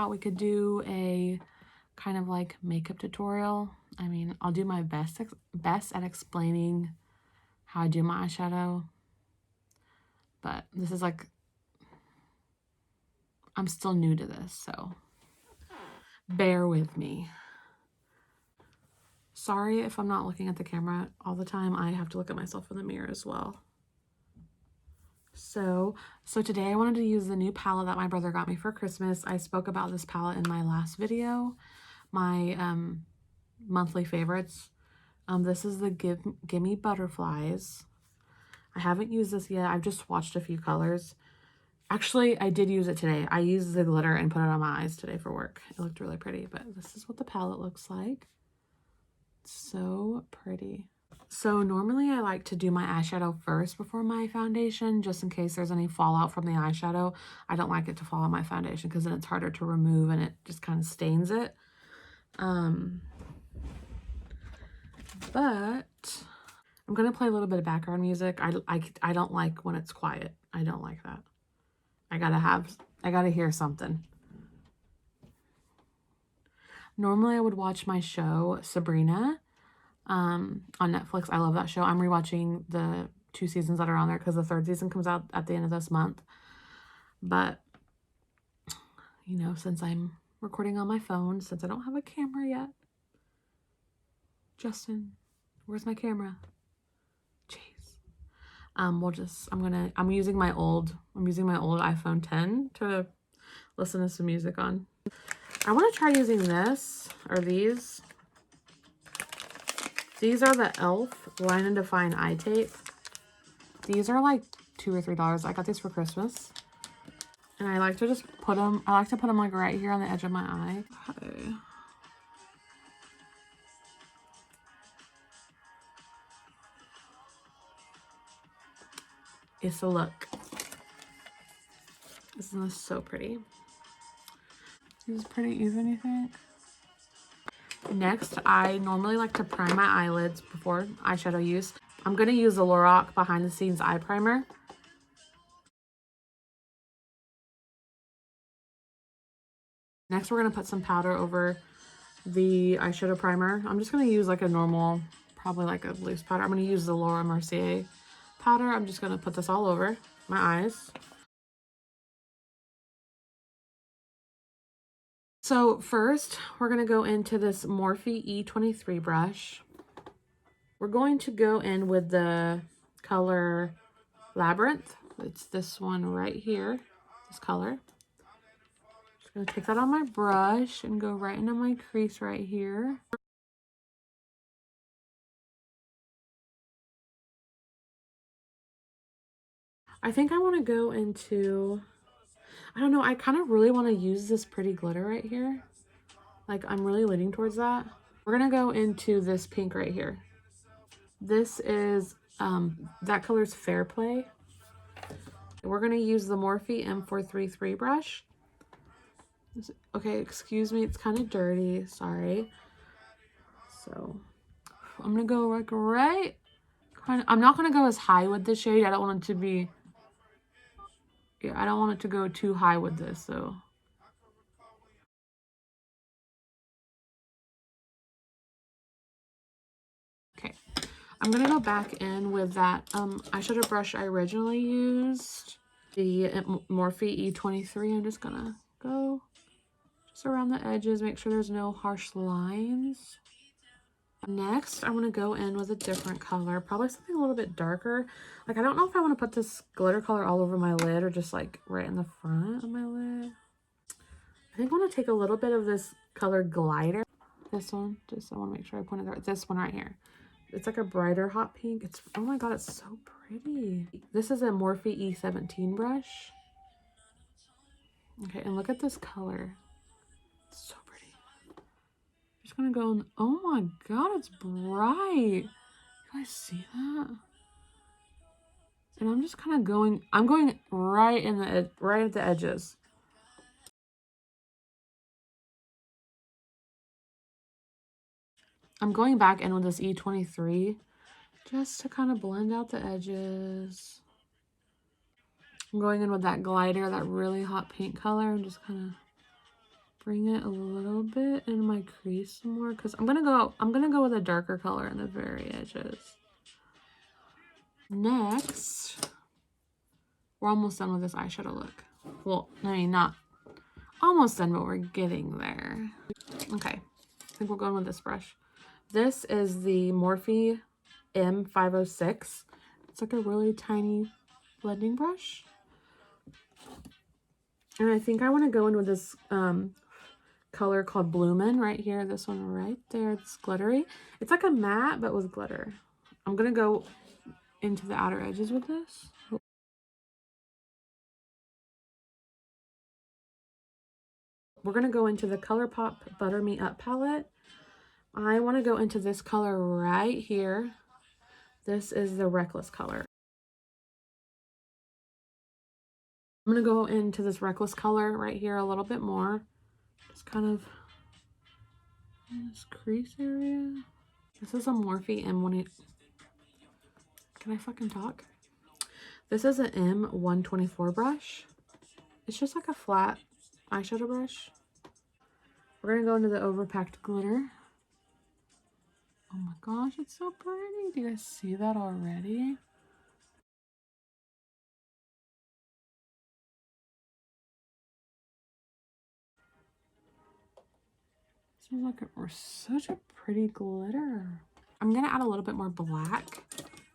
thought we could do a kind of like makeup tutorial. I mean, I'll do my best at explaining how I do my eyeshadow, but this is like, I'm still new to this, so bear with me. Sorry if I'm not looking at the camera all the time. I have to look at myself in the mirror as well. So today I wanted to use the new palette that my brother got me for Christmas. I spoke about this palette in my last video, my monthly favorites. This is the Gimme Butterflies. I haven't used this yet. I've just swatched a few colors. Actually, I did use it today. I used the glitter and put it on my eyes today for work. It looked really pretty, but this is what the palette looks like. So pretty. So normally I like to do my eyeshadow first before my foundation, just in case there's any fallout from the eyeshadow. I don't like it to fall on my foundation because then it's harder to remove and it just kind of stains it. But I'm going to play a little bit of background music. I don't like when it's quiet. I don't like that. I gotta hear something. Normally I would watch my show, Sabrina, on Netflix. I love that show. I'm rewatching the 2 seasons that are on there because the 3rd season comes out at the end of this month. But, you know, since I'm recording on my phone, since I don't have a camera yet. Justin, where's my camera? Jeez. I'm using my old iPhone 10 to listen to some music on. I want to try using this, or these. These are the e.l.f. Line and Define eye tape. These are like $2 or $3. I got these for Christmas. And I like to just put them, like right here on the edge of my eye. Okay. It's a look. Isn't this so pretty? This is pretty even, you think? Next, I normally like to prime my eyelids before eyeshadow use. I'm going to use the Lorac Behind the Scenes Eye Primer. Next, we're going to put some powder over the eyeshadow primer. I'm just going to use like a normal, probably like a loose powder. I'm going to use the Laura Mercier powder. I'm just going to put this all over my eyes. So first, we're going to go into this Morphe E23 brush. We're going to go in with the color Labyrinth. It's this one right here, this color. Just going to take that on my brush and go right into my crease right here. I think I want to go into, I don't know, I kind of really want to use this pretty glitter right here. Like, I'm really leaning towards that. We're going to go into this pink right here. This is, that color's Fair Play. We're going to use the Morphe M433 brush. Okay, excuse me, it's kind of dirty, sorry. So, I'm going to go like right, I'm not going to go as high with this shade. I don't want it to be, yeah, I don't want it to go too high with this, so. Okay, I'm going to go back in with that eyeshadow brush I originally used, the Morphe E23. I'm just going to go just around the edges, make sure there's no harsh lines. Next, I want to go in with a different color, probably something a little bit darker. Like, I don't know if I want to put this glitter color all over my lid or just like right in the front of my lid. I think I want to take a little bit of this color Glider. This one, just I want to make sure I pointed there. This one right here. It's like a brighter hot pink. It's, oh my god, it's so pretty. This is a Morphe E17 brush. Okay, and look at this color. It's so pretty. Just gonna go in, oh my god, it's bright. You guys see that? And I'm just kind of going, I'm going right in the, right at the edges. I'm going back in with this E23 just to kind of blend out the edges. I'm going in with that glider, that really hot pink color, and just kind of bring it a little bit in my crease some more because I'm gonna go with a darker color in the very edges. Next, we're almost done with this eyeshadow look. Well, I mean, not almost done, but we're getting there. Okay, I think we're going with this brush. This is the Morphe M506. It's like a really tiny blending brush. And I think I want to go in with this color called Bloomin' right here. This one right there. It's glittery. It's like a matte, but with glitter. I'm going to go into the outer edges with this. We're going to go into the ColourPop Butter Me Up palette. I want to go into this color right here. This is the Reckless color. I'm going to go into this Reckless color right here a little bit more. Just kind of in this crease area. This is a Morphe M1. Can I fucking talk? This is an M124 brush. It's just like a flat eyeshadow brush. We're going to go into the overpacked glitter. Oh my gosh, it's so pretty. Do you guys see that already? Seems like such a pretty glitter. I'm going to add a little bit more black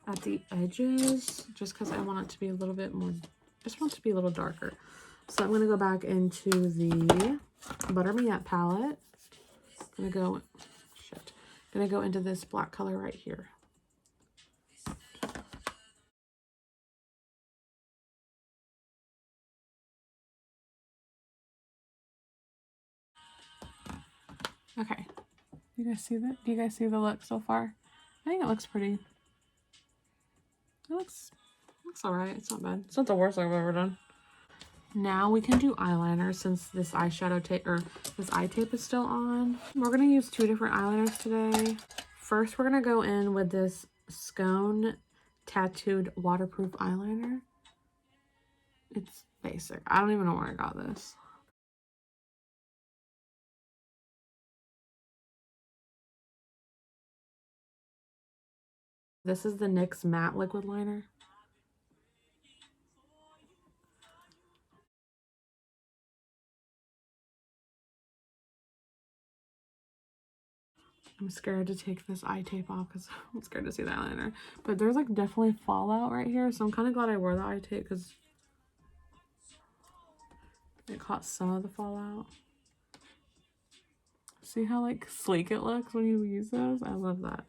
at the edges just because I want it to be a little bit more, just want it to be a little darker. So I'm going to go back into the Butter Me Up palette. I'm going to go into this black color right here. Okay. You guys see that? Do you guys see the look so far? I think it looks pretty. It looks all right. It's not bad. It's not the worst I've ever done. Now we can do eyeliner since this eyeshadow tape or this eye tape is still on. We're going to use two different eyeliners today. First, we're going to go in with this Scone Tattooed Waterproof Eyeliner. It's basic. I don't even know where I got this. This is the NYX Matte Liquid Liner. I'm scared to take this eye tape off because I'm scared to see the eyeliner. But there's like definitely fallout right here. So I'm kind of glad I wore the eye tape because it caught some of the fallout. See how like sleek it looks when you use those? I love that.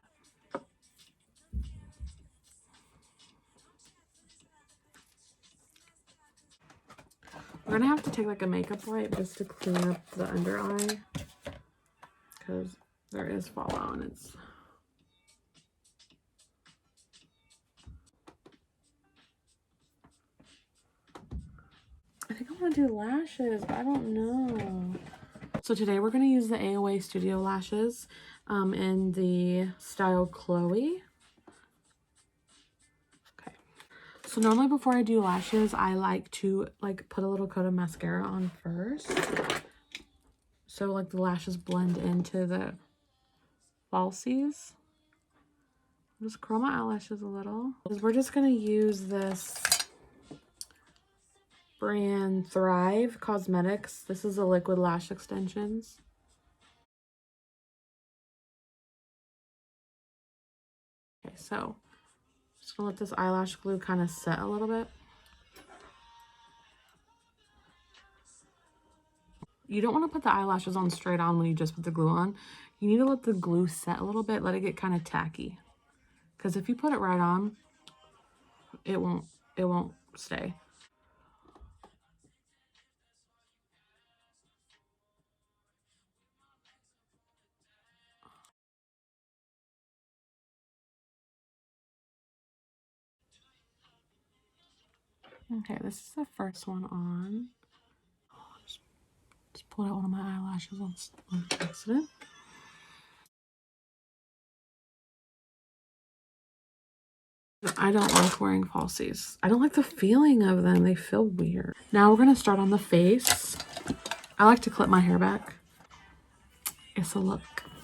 We're gonna have to take like a makeup wipe just to clean up the under eye because there is fallout and it's I think I want to do lashes, but I don't know. So today we're going to use the AOA Studio lashes in the style Chloe. Okay. So normally before I do lashes, I like to like put a little coat of mascara on first. So like the lashes blend into the falsies. Just curl my eyelashes a little. We're just going to use this brand Thrive Cosmetics. This is a liquid lash extensions. Okay, so just gonna let this eyelash glue kind of set a little bit. You don't want to put the eyelashes on straight on when you just put the glue on. You need to let the glue set a little bit, let it get kind of tacky. Because if you put it right on, it won't stay. Okay, this is the first one on. Just pulled out one of my eyelashes on accident. I don't like wearing falsies. I don't like the feeling of them. They feel weird. Now we're going to start on the face. I like to clip my hair back. It's a look.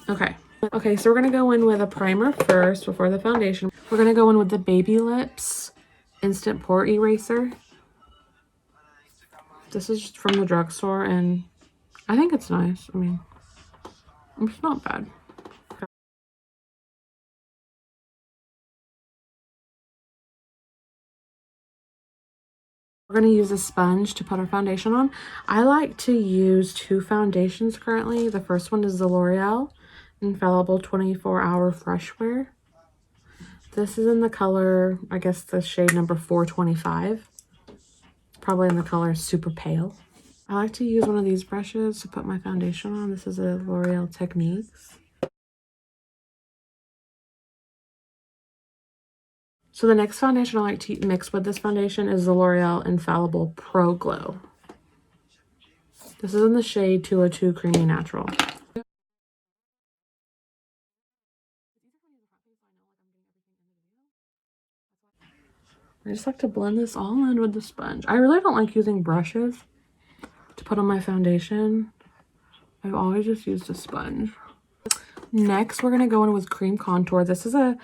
Okay, so we're gonna go in with a primer first before the foundation. We're gonna go in with the Baby Lips Instant Pore Eraser. This is just from the drugstore, and I think it's nice. I mean, it's not bad. We're going to use a sponge to put our foundation on. I like to use two foundations currently. The first one is the L'Oreal Infallible 24-Hour Fresh Wear. This is in the color, I guess the shade number 425. Probably in the color Super Pale. I like to use one of these brushes to put my foundation on. This is a L'Oreal Techniques. So the next foundation I like to mix with this foundation is the L'Oreal Infallible Pro Glow. This is in the shade 202 Creamy Natural. I just like to blend this all in with the sponge. I really don't like using brushes to put on my foundation. I've always just used a sponge. Next, we're gonna go in with cream contour. This is a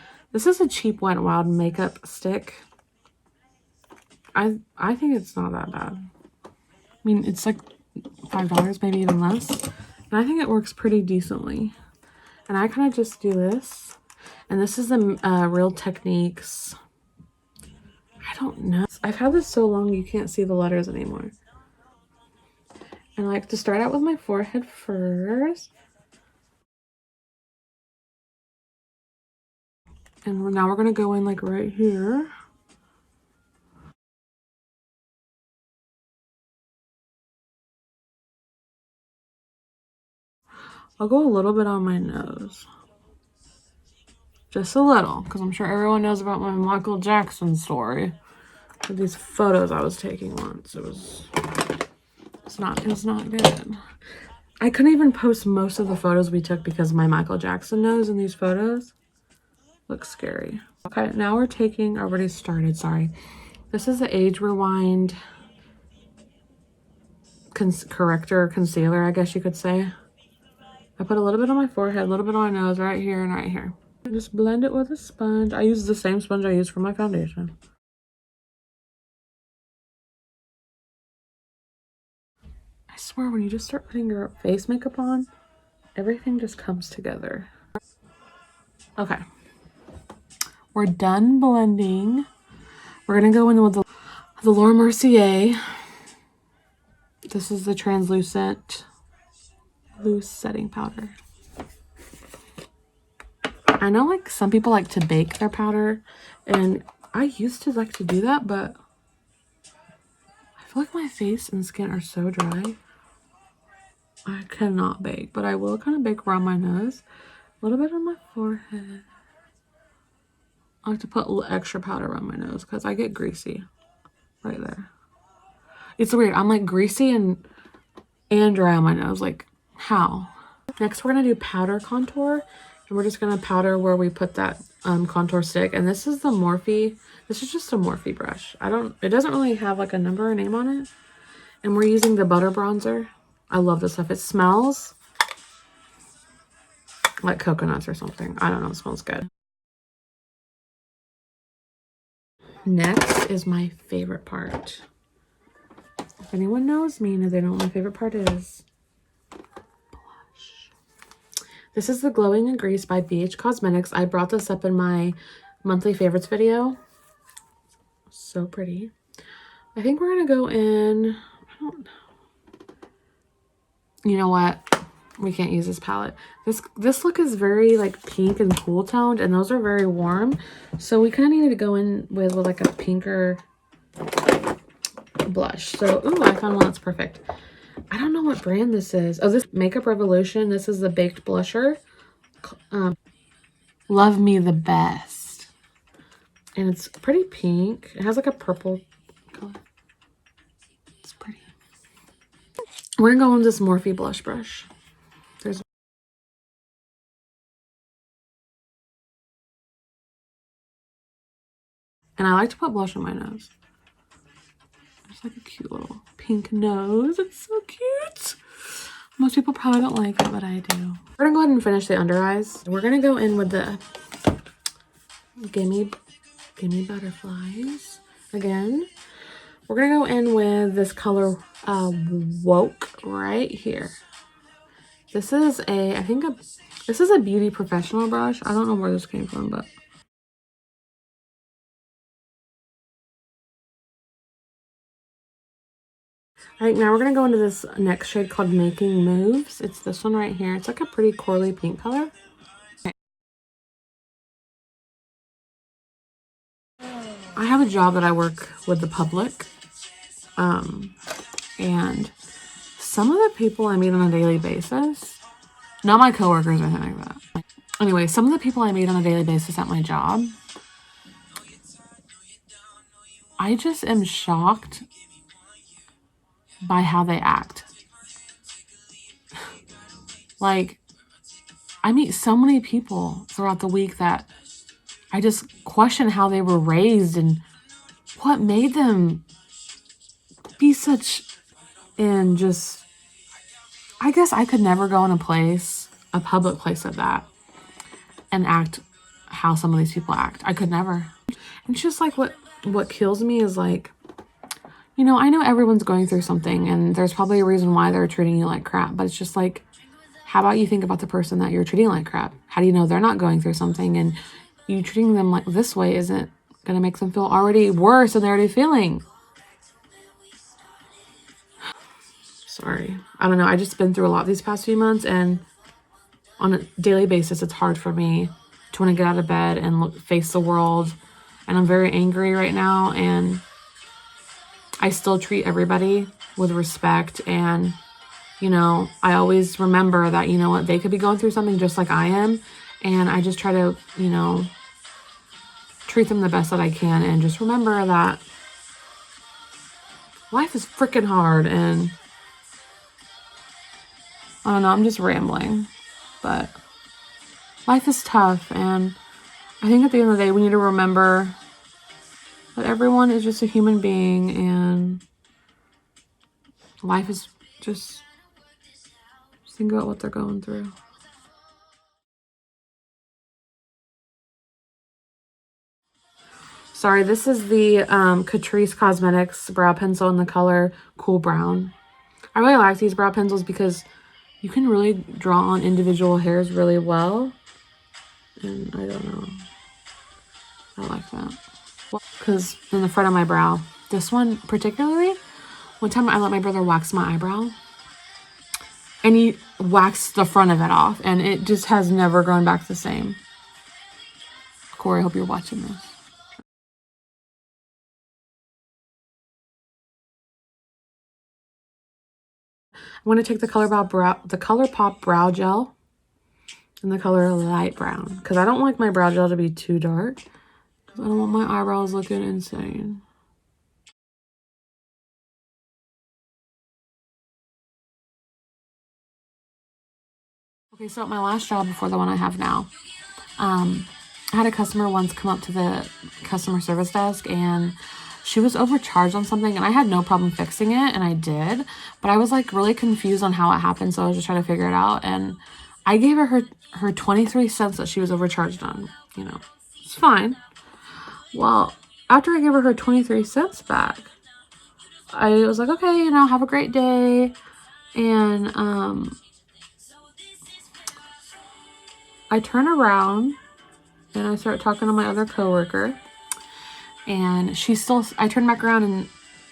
cheap Wet n Wild makeup stick. I think it's not that bad. I mean, it's like $5, maybe even less. And I think it works pretty decently. And I kind of just do this. And this is the Real Techniques. I don't know. I've had this so long you can't see the letters anymore. And I like to start out with my forehead first. And now we're going to go in like right here. I'll go a little bit on my nose. Just a little, because I'm sure everyone knows about my Michael Jackson story. With these photos I was taking once. It was not good. I couldn't even post most of the photos we took because of my Michael Jackson nose in these photos. Looks scary. Okay, now we're taking, I already started, sorry. This is the Age Rewind corrector concealer, I guess you could say. I put a little bit on my forehead, a little bit on my nose, right here and right here. Just blend it with a sponge. I use the same sponge I use for my foundation. I swear, when you just start putting your face makeup on, everything just comes together. Okay. We're done blending. We're going to go in with the Laura Mercier. This is the translucent loose setting powder. I know like some people like to bake their powder, and I used to like to do that, but I feel like my face and skin are so dry. I cannot bake, but I will kind of bake around my nose, a little bit on my forehead. I like to put a little extra powder around my nose because I get greasy right there. It's weird. I'm like greasy and dry on my nose. Like, how? Next, we're going to do powder contour. And we're just going to powder where we put that contour stick. And this is the Morphe. This is just a Morphe brush. It doesn't really have like a number or name on it. And we're using the butter bronzer. I love this stuff. It smells like coconuts or something. I don't know. It smells good. Next is my favorite part. If anyone knows me, they know what my favorite part is. Blush. This is the Glowing in Grease by BH Cosmetics. I brought this up in my monthly favorites video. So pretty. I think we're going to go in, I don't know. You know what? We can't use this palette. This look is very like pink and cool toned, and those are very warm. So we kind of needed to go in with like a pinker blush. So, ooh, I found one that's perfect. I don't know what brand this is. Oh, this Makeup Revolution. This is the Baked Blusher. Love Me the Best. And it's pretty pink. It has like a purple color. It's pretty. We're going to go with this Morphe blush brush. And I like to put blush on my nose. It's like a cute little pink nose. It's so cute. Most people probably don't like it, but I do. We're gonna go ahead and finish the under eyes. We're gonna go in with the Gimme Butterflies again. We're gonna go in with this color Woke right here. This is this is a Beauty Professional brush. I don't know where this came from, but all right, now we're gonna go into this next shade called Making Moves. It's this one right here. It's like a pretty corally pink color. I have a job that I work with the public, and some of the people I meet on a daily basis, not my coworkers or anything like that. Anyway, some of the people I meet on a daily basis at my job, I just am shocked by how they act. Like, I meet so many people throughout the week that I just question how they were raised and what made them be such, and just, I guess I could never go in a public place like that, and act how some of these people act. I could never. It's just like what kills me is like, you know, I know everyone's going through something and there's probably a reason why they're treating you like crap, but it's just like, how about you think about the person that you're treating like crap? How do you know they're not going through something, and you treating them like this way isn't going to make them feel already worse than they're already feeling? Sorry. I don't know. I just been through a lot these past few months, and on a daily basis, it's hard for me to want to get out of bed and face the world. And I'm very angry right now, and I still treat everybody with respect. And, you know, I always remember that, you know what, they could be going through something just like I am. And I just try to, you know, treat them the best that I can. And just remember that life is freaking hard. And I don't know, I'm just rambling. But life is tough. And I think at the end of the day, we need to remember that everyone is just a human being. And life is just think about what they're going through. Sorry, this is the Catrice Cosmetics brow pencil in the color Cool Brown. I really like these brow pencils because you can really draw on individual hairs really well. And I don't know. I like that. Because in the front of my brow, this one particularly, one time I let my brother wax my eyebrow. And he waxed the front of it off. And it just has never grown back the same. Corey, I hope you're watching this. I'm going to take the colourpop brow gel in the color light brown, because I don't like my brow gel to be too dark, because I don't want my eyebrows looking insane. Okay, so at my last job before the one I have now, I had a customer once come up to the customer service desk, and she was overcharged on something, and I had no problem fixing it, and I did, but I was like really confused on how it happened, so I was just trying to figure it out. And I gave her 23 cents that she was overcharged on. You know, it's fine. Well, after I gave her 23 cents back, I was like, okay, you know, have a great day. And I turn around and I start talking to my other coworker, and I turn back around and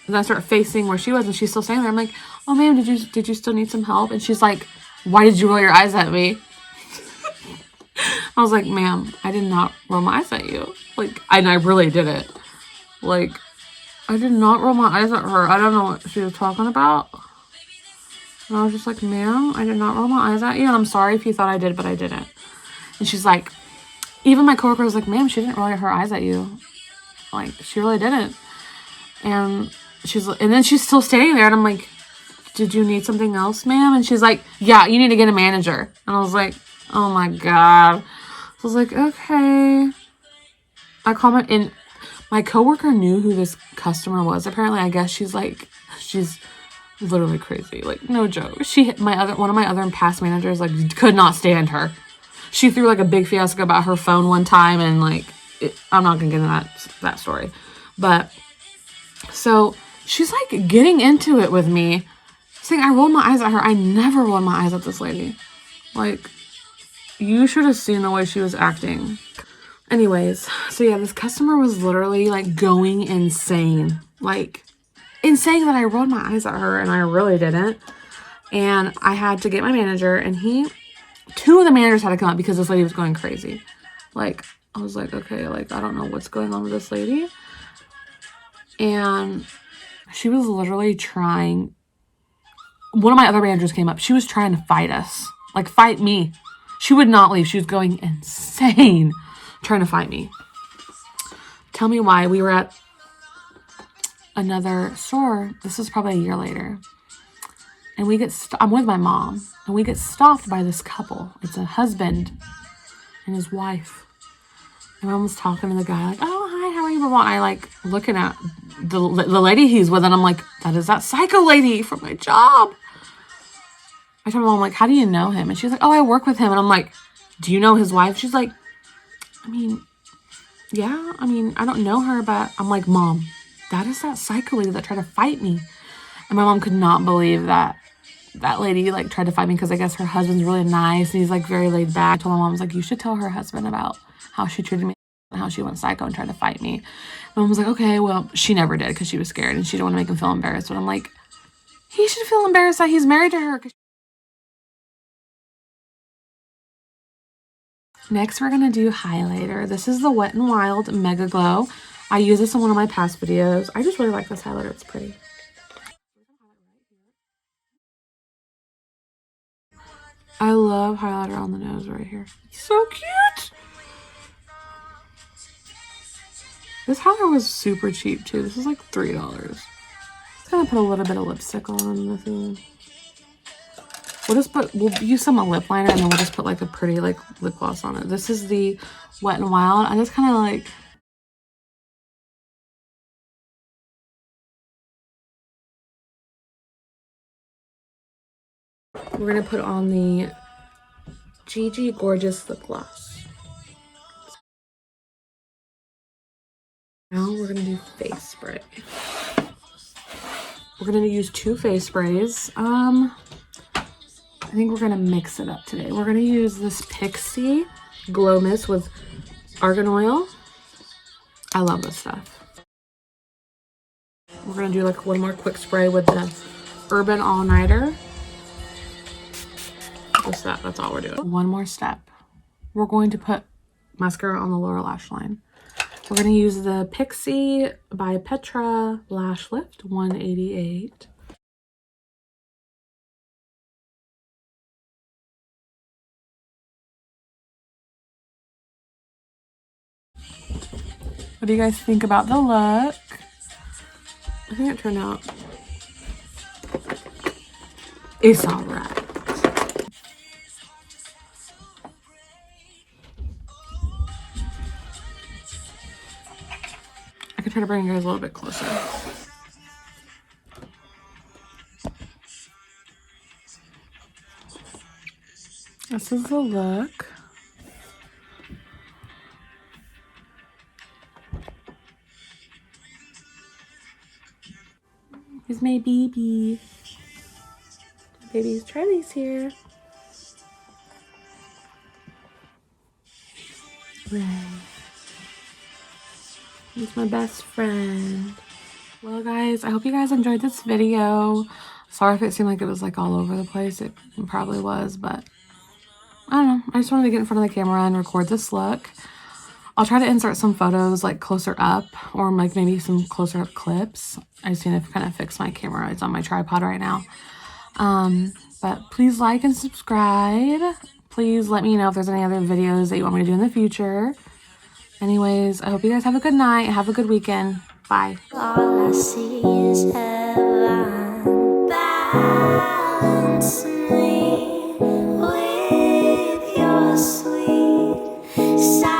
I start facing where she was, and she's still standing there. I'm like, oh ma'am, did you still need some help? And she's like, why did you roll your eyes at me? I was like, ma'am, I did not roll my eyes at you. Like, and I really didn't. Like, I did not roll my eyes at her. I don't know what she was talking about. And I was just like, ma'am, I did not roll my eyes at you. And I'm sorry if you thought I did, but I didn't. And she's like, even my coworker was like, ma'am, she didn't roll her eyes at you. Like, she really didn't. And then she's still standing there. And I'm like, did you need something else, ma'am? And she's like, yeah, you need to get a manager. And I was like, oh my God. So I was like, okay. And my coworker knew who this customer was. Apparently, I guess she's Literally crazy. Like, no joke. One of my other past managers, like, could not stand her. She threw, like, a big fiasco about her phone one time, and, like, I'm not gonna get into that story. But, so, she's, like, getting into it with me, saying I rolled my eyes at her. I never rolled my eyes at this lady. Like, you should have seen the way she was acting. Anyways, so yeah, this customer was literally, like, going insane. Like, in saying that I rolled my eyes at her, and I really didn't. And I had to get my manager, and two of the managers had to come up because this lady was going crazy. Like, I was like, okay, like, I don't know what's going on with this lady. And she was literally trying. One of my other managers came up. She was trying to fight us. Like, fight me. She would not leave. She was going insane trying to fight me. Tell me why. We were at another store. This is probably a year later. And I'm with my mom. And we get stopped by this couple. It's a husband and his wife. And my mom was talking to the guy, like, oh, hi, how are you? And I, like, looking at the lady he's with, and I'm like, that is that psycho lady from my job. I told my mom, like, how do you know him? And she's like, oh, I work with him. And I'm like, do you know his wife? She's like, I mean, yeah, I mean, I don't know her, but I'm like, Mom, that is that psycho lady that tried to fight me. And my mom could not believe that lady, like, tried to fight me, because I guess her husband's really nice and he's, like, very laid back. I told my mom, I was like, you should tell her husband about how she treated me and how she went psycho and tried to fight me. My mom was like, okay, well, she never did because she was scared and she didn't want to make him feel embarrassed. But I'm like, he should feel embarrassed that he's married to her. Next, we're going to do highlighter. This is the Wet n Wild Mega Glow. I use this in one of my past videos. I just really like this highlighter. It's pretty. I love highlighter on the nose right here. So cute! This highlighter was super cheap too. This is like $3. Just gonna put a little bit of lipstick on the thing. We'll use some lip liner, and then we'll just put like a pretty like lip gloss on it. This is the Wet n Wild. I just kind of like, we're gonna put on the Gigi Gorgeous lip gloss. Now we're gonna do face spray. We're gonna use 2 face sprays. I think we're gonna mix it up today. We're gonna use this Pixie Glow Mist with argan oil. I love this stuff. We're gonna do like one more quick spray with the Urban All Nighter. Just that's all we're doing. One more step. We're going to put mascara on the lower lash line. We're gonna use the Pixie by Petra Lash Lift 188. What do you guys think about the look? I think it turned out, it's all right. I could try to bring you guys a little bit closer. This is the look. Here's my baby. Baby's Charlie's here. Right. He's my best friend. Well, guys, I hope you guys enjoyed this video. Sorry if it seemed like it was like all over the place. It probably was, but I don't know. I just wanted to get in front of the camera and record this look. I'll try to insert some photos like closer up, or like maybe some closer up clips. I just need to kind of fix my camera. It's on my tripod right now. But please like and subscribe. Please let me know if there's any other videos that you want me to do in the future. Anyways, I hope you guys have a good night. Have a good weekend. Bye. All I see is heaven. Balance me with your sweet psychedelic